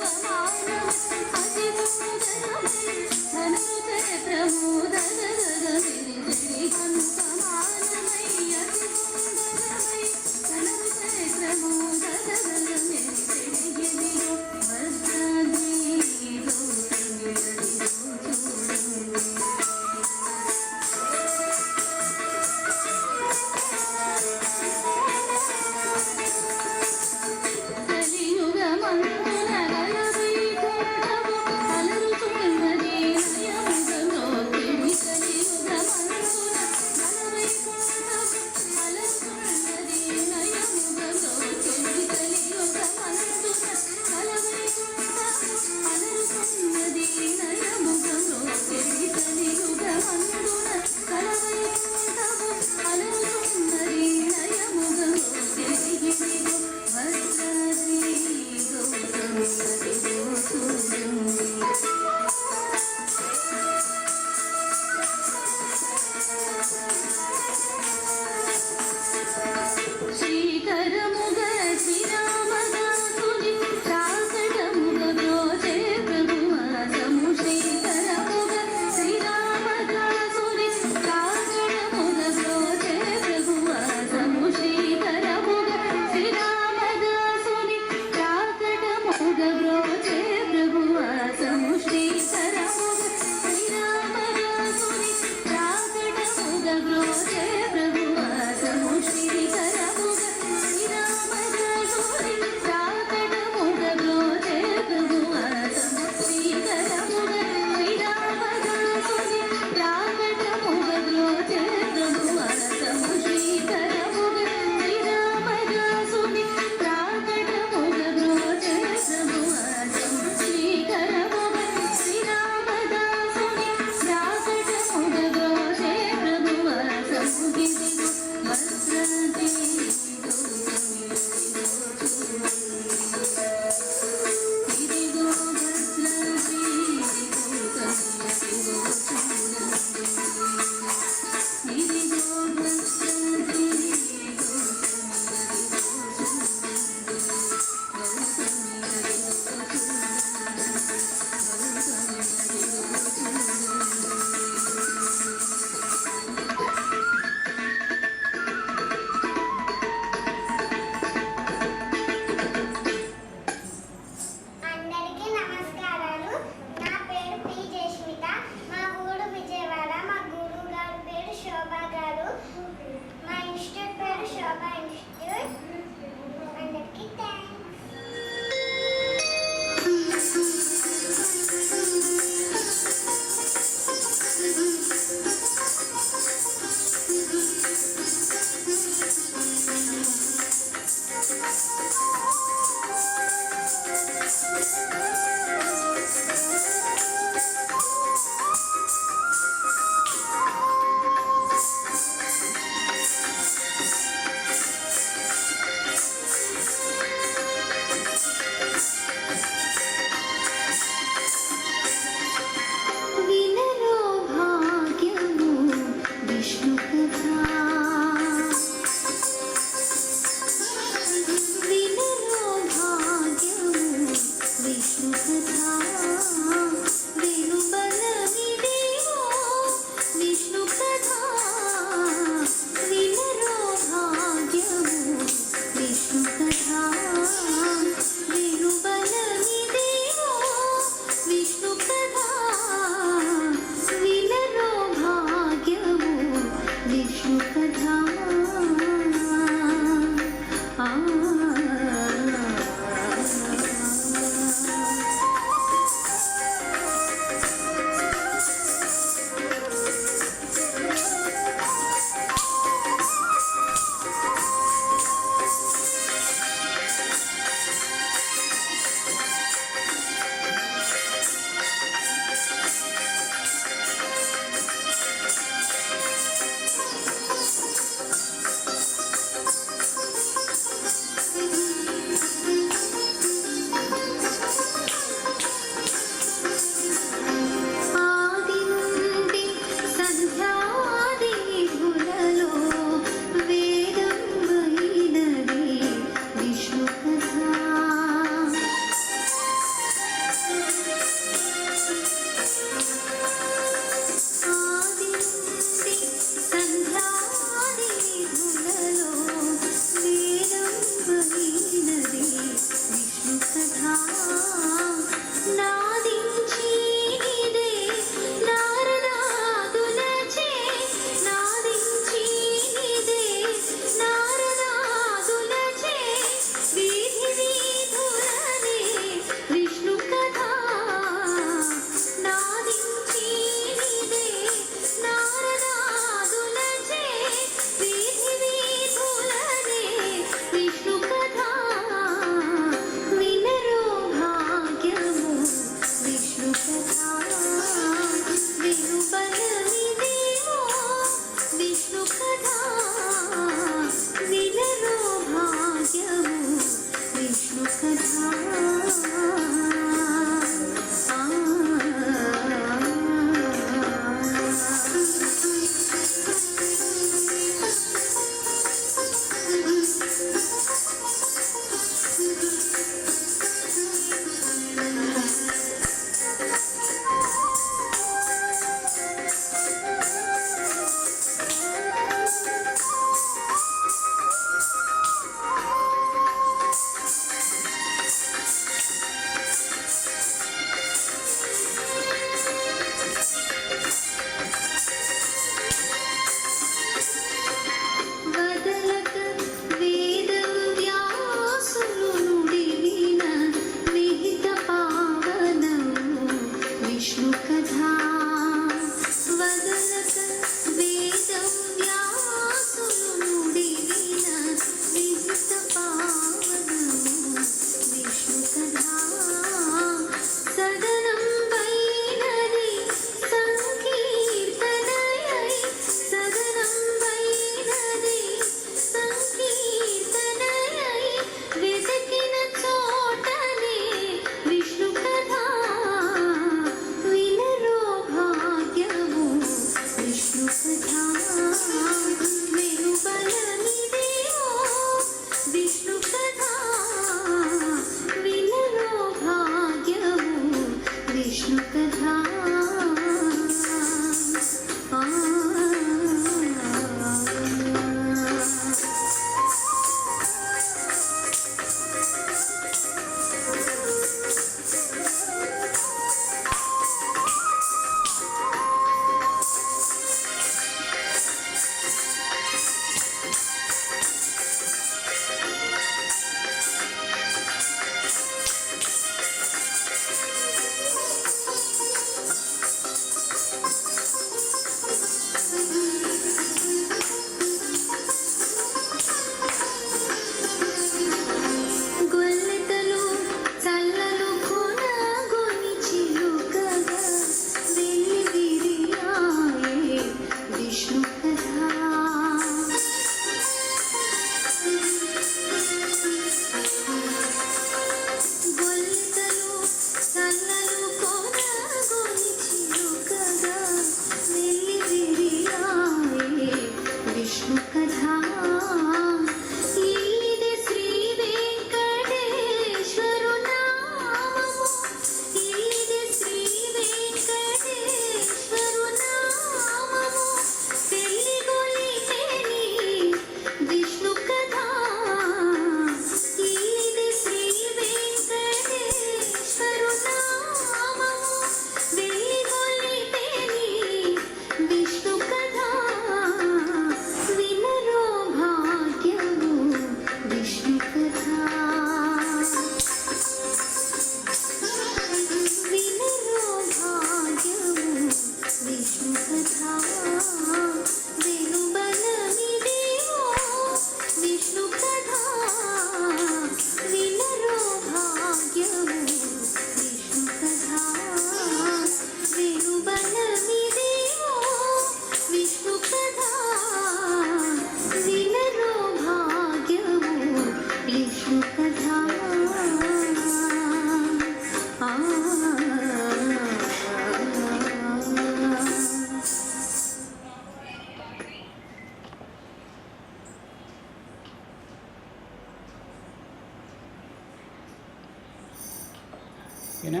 ఓకేనా?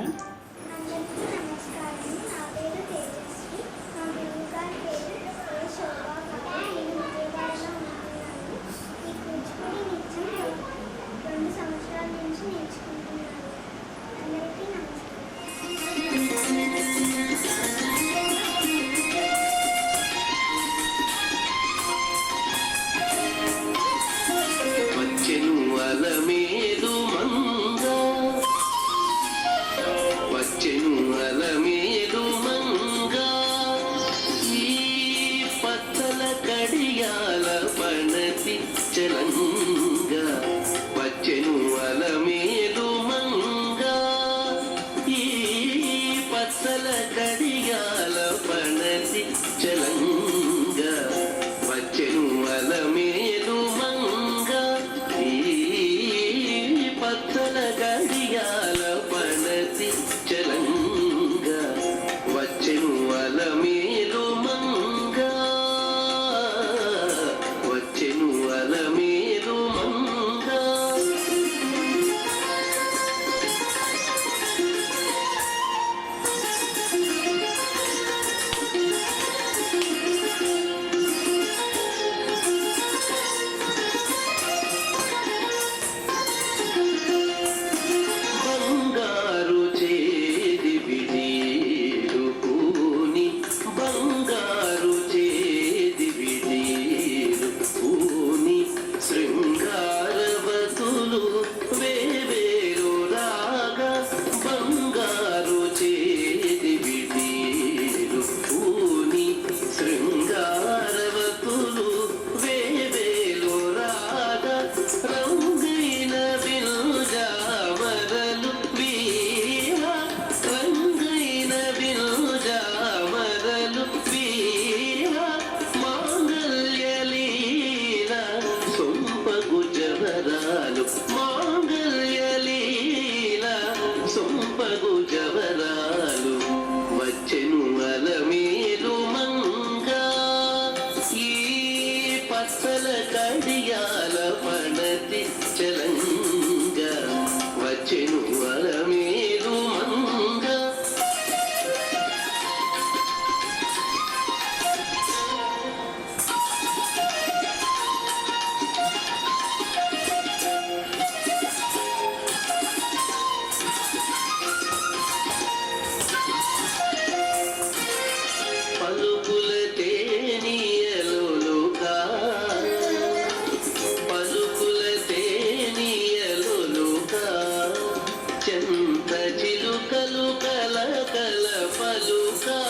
అందరికీ నమస్కారం. నా పేరు తేజస్వి. మా గురువు గారి పేరు ఏ శోభా గారు. నేను విజయవాడలో ఉంటున్నాను. ఈ కూచిపూడి నృత్యం 2 సంవత్సరాల నుంచి నేర్చుకుంటున్నాను. అందరికీ వచ్చెను అలమేలు మంగ, వచ్చెను అలమేలు మంగ, ఈ పచ్చల కడియాల పణతి చలంగ. వచ్చెను అలమేలు మంగ, ఈ పచ్చల కడియాల పణతి చలంగ. వచ్చెను అలమేలు మంగ, ఈ పచ్చల గడియాల పణతి చలంగ. వచ్చెను అలమేలు మంగ, వచ్చెను అలమేలు మంగ. బంగారు చేది విడీలు పూని, బంగారు చేది విడీలు పూని, శృంగారవతులు వేవేలు రాగా. బంగారు చేది విడీలు పూని, శృంగారవతులు వేవేలు రాగా. రంగైన విల్జామరలు వీర, రంగైన విల్జామరలు వీర, మాంగళ్యలీల సొంపగు జవరాలు, మాంగళ్యలీల సొంపగు జవరాలు. వచ్చెను అలమేలు మంగ, ఈ పచ్చల కడియాల పణతి చలంగ. వచ్చెను అలమేలు మంగ. పలుకుల తేనియలులుగా, పలుకుల తేనియలులుగా, చెంత చిలుకలు కలకల పలుకా.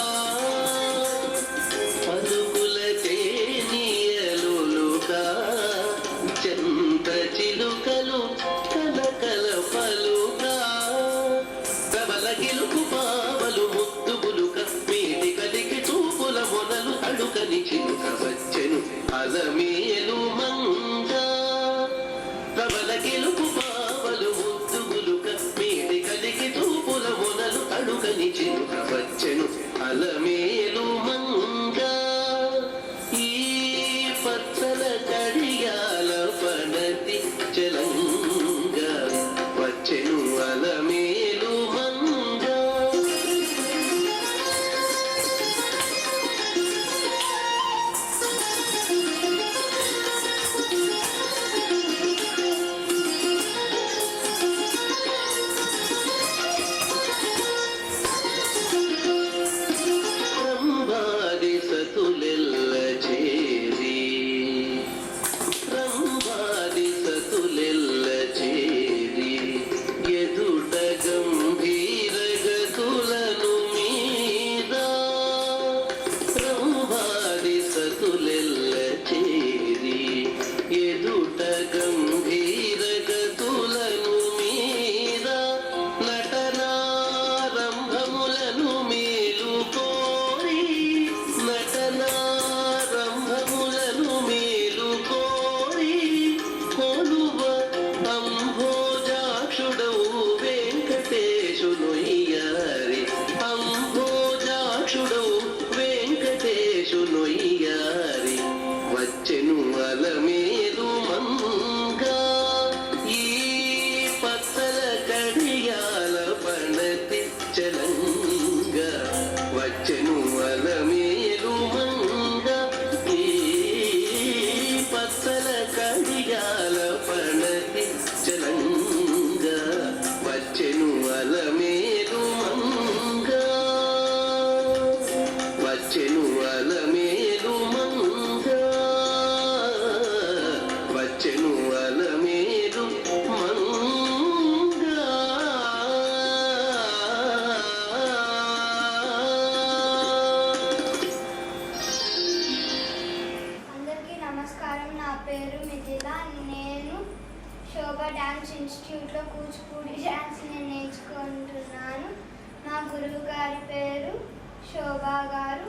పలుకుల తేనియలులుగా, చెంత చిలుకలు కలకల పలుకా. ప్రబల గిలుకు పావలు ముద్దు బులుక, మీది కలికి చూపుల మొదలు అడుకని చిలుక. వచ్చెను అలమేలు మంగ, ప్రబల గిలుకు పావలు ముద్దు బులుక, మీది కలికి చూపుల మొదలు అడుకని చిలుక. వచ్చెను అలమేలు మంగ, ఈ పచ్చల కడియాల పణతి చలంగ. వచ్చెను అలమేలు మంగ. డ్యాన్స్ ఇన్స్టిట్యూట్లో కూచిపూడి డ్యాన్స్ నేను నేర్చుకుంటున్నాను. మా గురువు గారి పేరు శోభా గారు.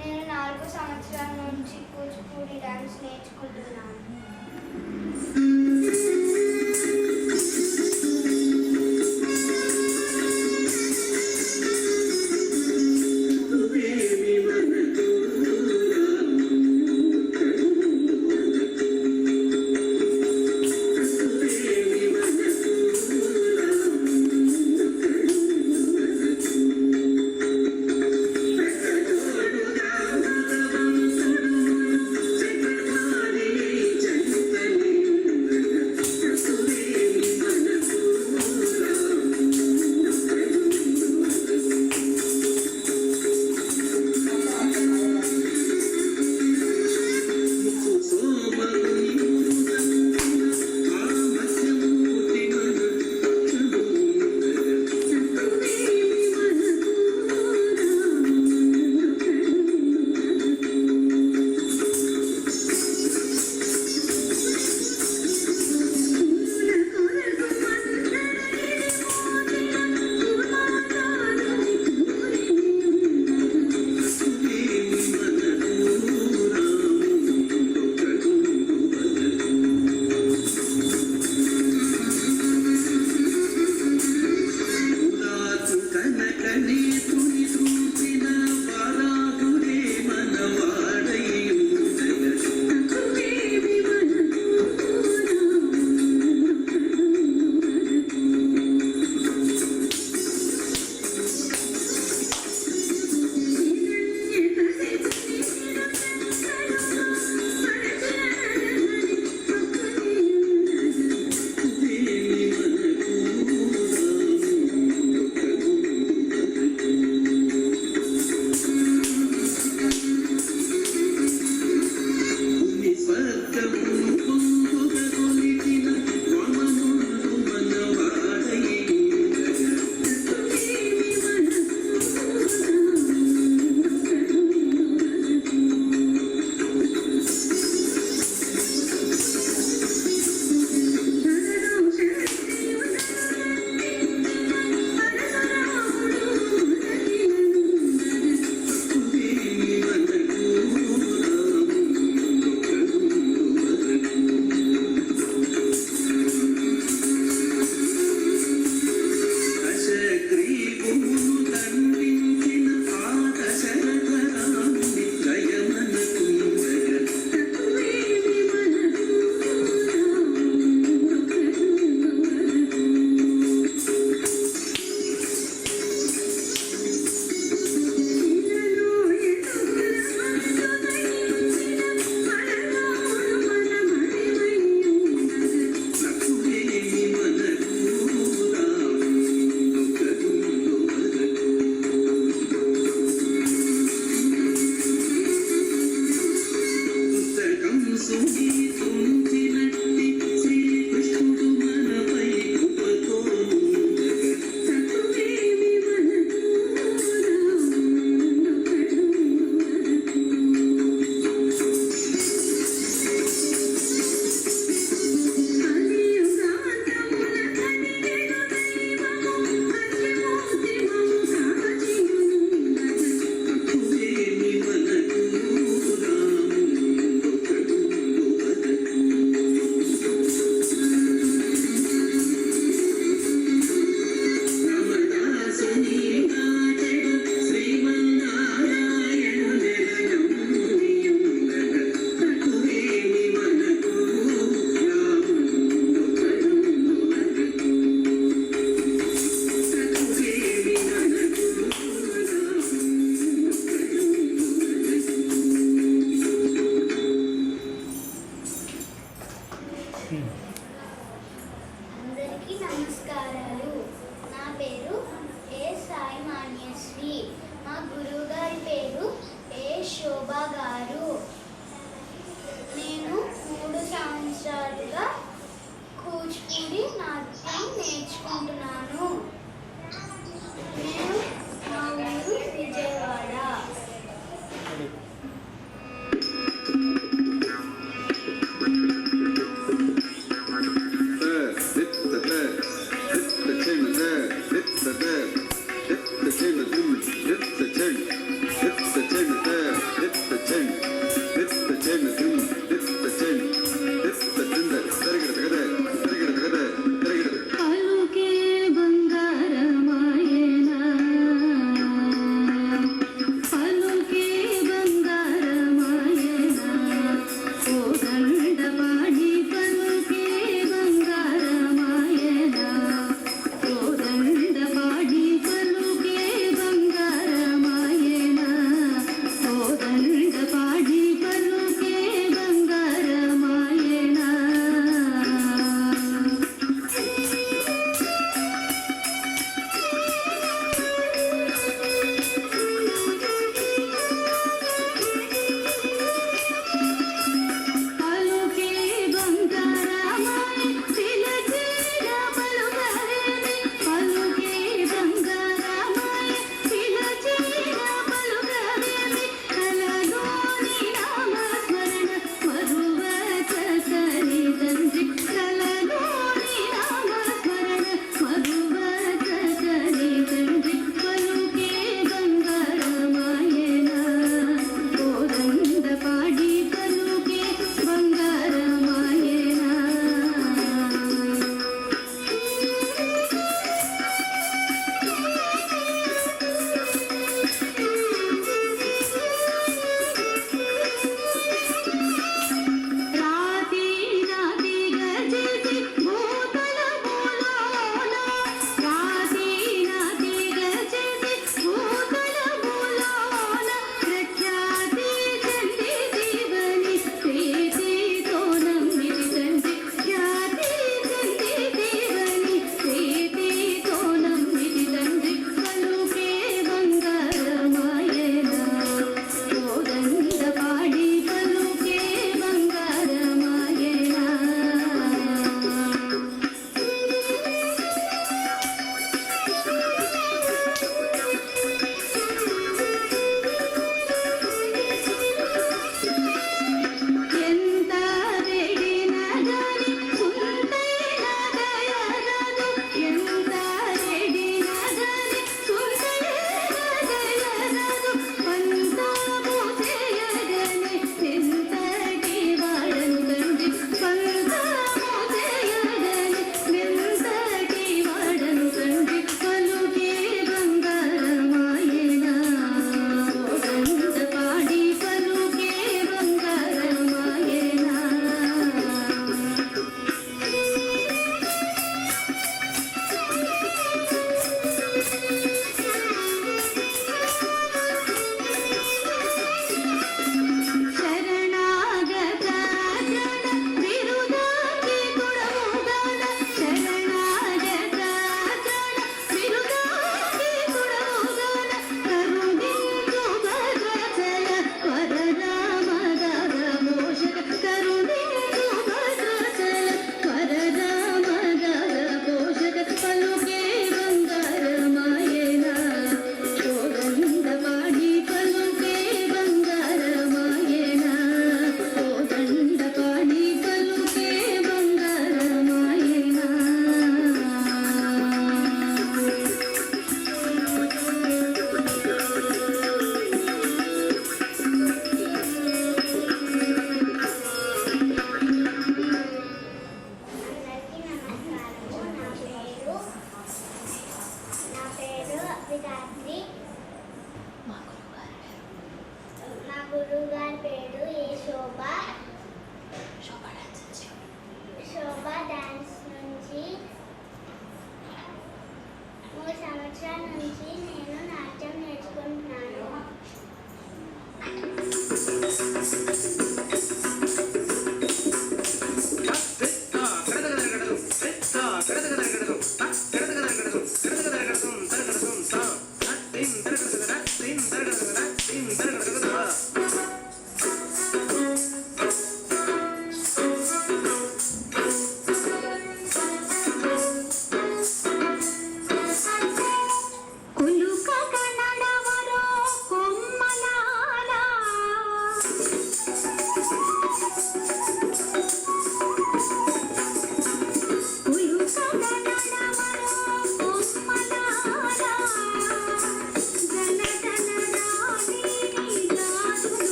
నేను 4 సంవత్సరాల నుంచి కూచిపూడి డ్యాన్స్ నేర్చుకుంటున్నాను. జన్మ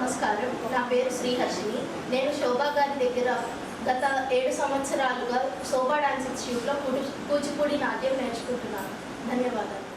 నమస్కారం. నా పేరు శ్రీహర్షిని. నేను శోభా గారి దగ్గర గత 7 సంవత్సరాలుగా శోభా డాన్స్ ఇన్స్టిట్యూట్లో కూచిపూడి నాట్యం నేర్చుకుంటున్నాను. ధన్యవాదాలు.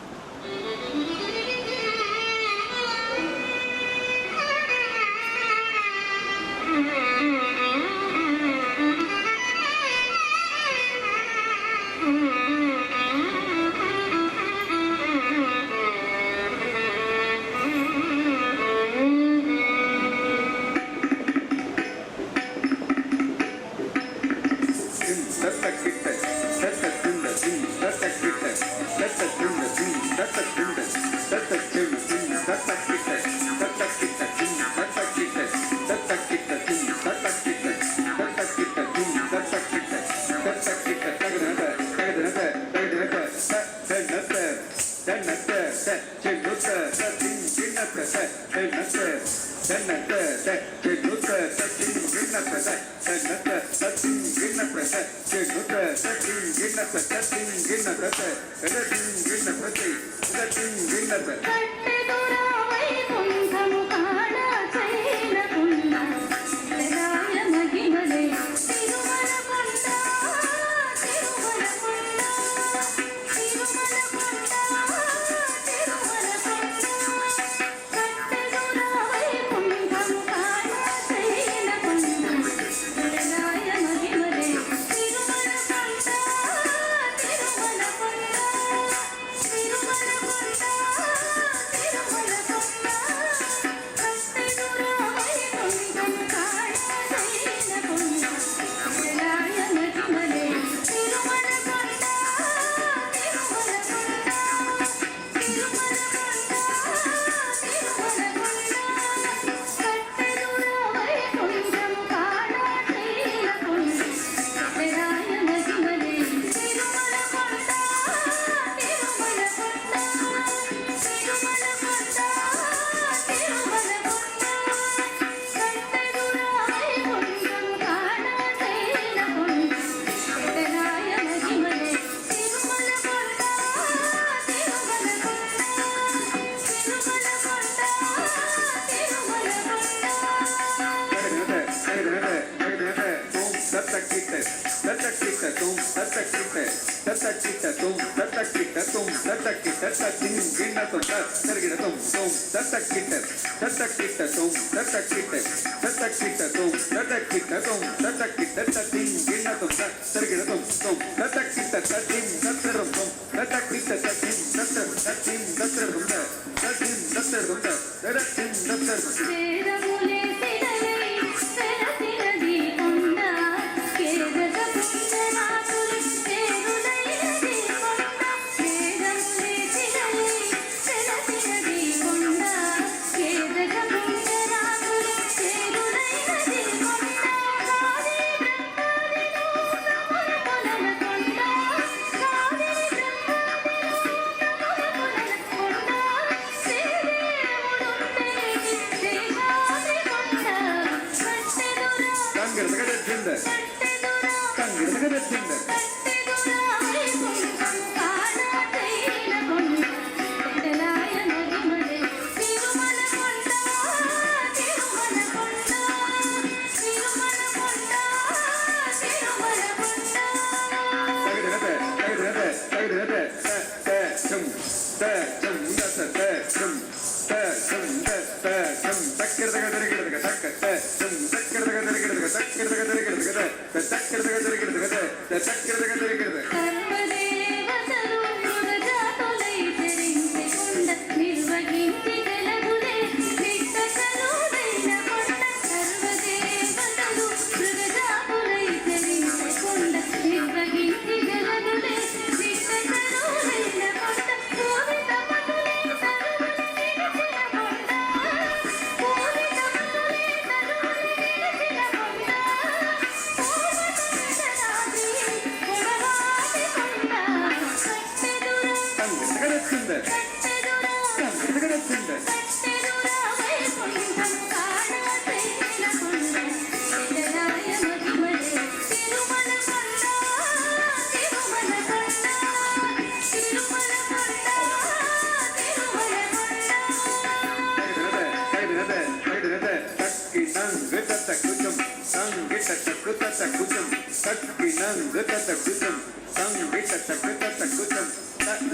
తక్కుతం తక్కినంగ తక్కుతం సంగిట తక్కుతం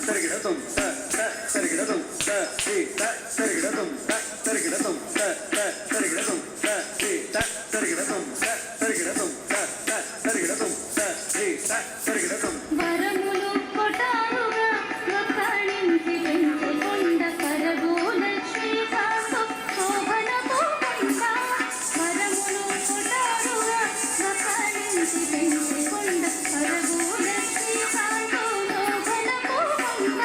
సరిగిడతం సరిగిడతం సరిగిడతం సరిగిడతం సరిగిడతం సరిగిడతం సరిగిడతం సరిగిడతం సరిగిడతం వరములు కొటారుగా ఒక్కడించి వెంచుకొండ కరగోల శ్రీకాంతం శోభనపు కొండ. వరములు కొటారుగా ఒక్కడించి వెంచుకొండ కరగోల శ్రీకాంతం శోభనపు కొండ.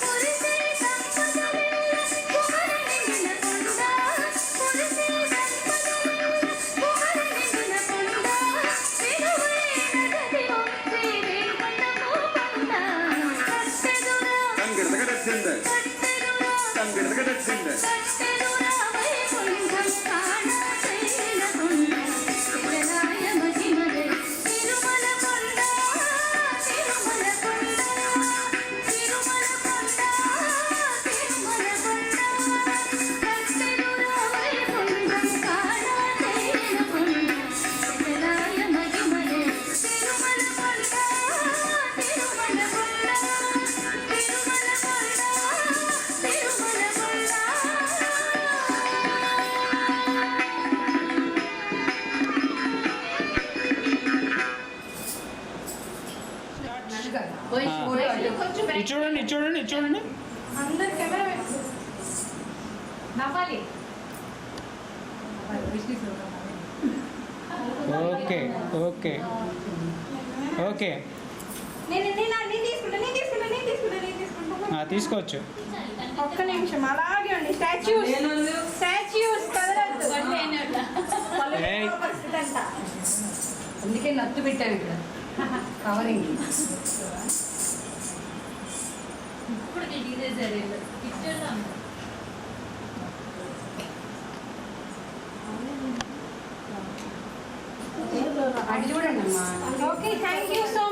కురిసే సంపదలెల్ల కుమరి నిండిన కొండ. కురిసే సంపదలెల్ల కుమరి నిండిన కొండ. విలువైన గదిలో శ్రీ వెంకటపు కొండ. కట్టెదురా వైకుంఠం కాణ చేసిన కొండ. విఠలాయ మహిమలే తిరుమల కొండ. తిరుమల కొండ. తిరుమల కొండ. తిరుమల కొండ. కట్టెదురా వైకుంఠం కాణ చేసిన కొండ. విఠలాయ మహిమలే తిరుమల కొండ. తిరుమల కొండ. తిరుమల కొండ. తిరుమల కొండ. చూడండి చూడండి చూడండి. అందరు కెమెరా నవ్వాలి. ఓకే ఓకే ఓకే నేను తీసుకుంటా. తీసుకోవచ్చు. ఒక్క నిమిషం అలాగే ఉండి. స్టాచ్యూస్ కదలద్దు. ఏయ్. అందుకే నత్తు పెట్టాను ఇక్కడ కవరింగ్. అది చూడండి అమ్మా. Okay, thank you so